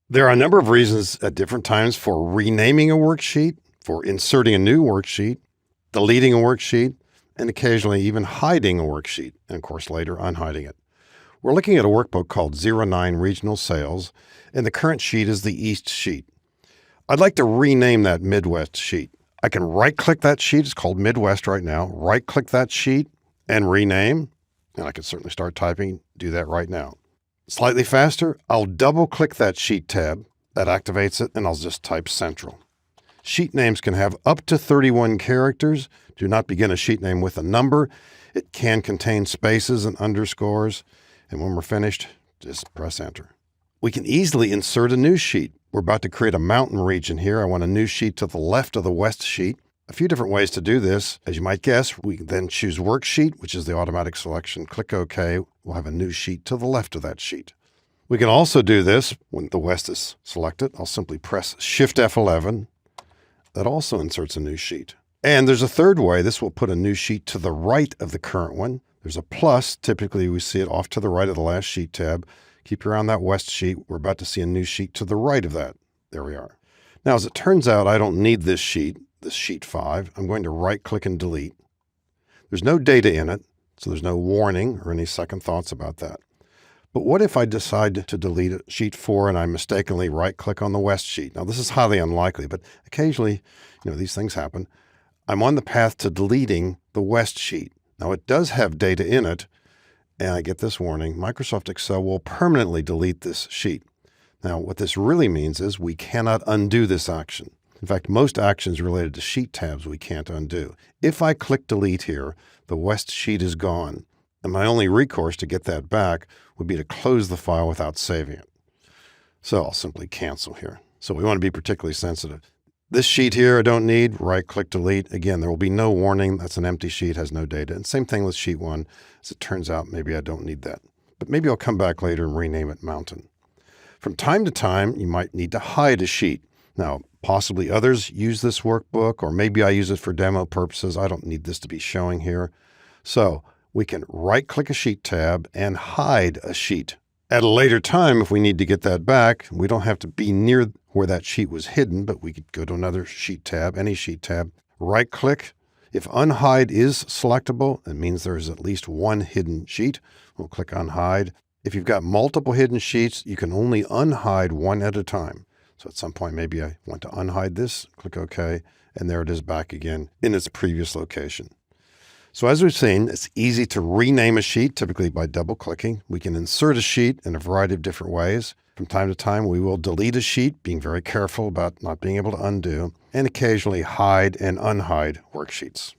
There are a number of reasons at different times for renaming a worksheet, for inserting a new worksheet, deleting a worksheet, and occasionally even hiding a worksheet, and of course later unhiding it. We're looking at a workbook called 09 Regional Sales, and the current sheet is the East sheet. I'd like to rename that Midwest sheet. I can right-click that sheet. It's called Midwest right now. Right-click that sheet and rename, and I can certainly start typing, do that right now. Slightly faster, I'll double-click that sheet tab. That activates it, and I'll just type Central. Sheet names can have up to 31 characters. Do not begin a sheet name with a number. It can contain spaces and underscores. And when we're finished, just press Enter. We can easily insert a new sheet. We're about to create a mountain region here. I want a new sheet to the left of the West sheet. A few different ways to do this. As you might guess, we can then choose Worksheet, which is the automatic selection. Click OK. We'll have a new sheet to the left of that sheet. We can also do this when the West is selected. I'll simply press Shift F11. That also inserts a new sheet. And there's a third way. This will put a new sheet to the right of the current one. There's a plus. Typically, we see it off to the right of the last sheet tab. Keep your eye on that West sheet. We're about to see a new sheet to the right of that. There we are. Now, as it turns out, I don't need this sheet 5. I'm going to right-click and delete. There's no data in it, so there's no warning or any second thoughts about that. But what if I decide to delete sheet 4 and I mistakenly right-click on the West sheet? Now, this is highly unlikely, but occasionally, these things happen. I'm on the path to deleting the West sheet. Now, it does have data in it, and I get this warning. Microsoft Excel will permanently delete this sheet. Now, what this really means is we cannot undo this action. In fact, most actions related to sheet tabs we can't undo. If I click delete here, the West sheet is gone. And my only recourse to get that back would be to close the file without saving it. So I'll simply cancel here. So we want to be particularly sensitive. This sheet here I don't need, right-click delete. Again, there will be no warning. That's an empty sheet, has no data. And same thing with sheet 1. As it turns out, maybe I don't need that. But maybe I'll come back later and rename it Mountain. From time to time, you might need to hide a sheet. Now, possibly others use this workbook, or maybe I use it for demo purposes. I don't need this to be showing here. So we can right-click a sheet tab and hide a sheet. At a later time, if we need to get that back, we don't have to be near where that sheet was hidden, but we could go to another sheet tab, any sheet tab, right-click. If unhide is selectable, it means there's at least one hidden sheet. We'll click unhide. If you've got multiple hidden sheets, you can only unhide one at a time. So at some point, maybe I want to unhide this, click OK, and there it is back again in its previous location. So as we've seen, it's easy to rename a sheet, typically by double-clicking. We can insert a sheet in a variety of different ways. From time to time, we will delete a sheet, being very careful about not being able to undo, and occasionally hide and unhide worksheets.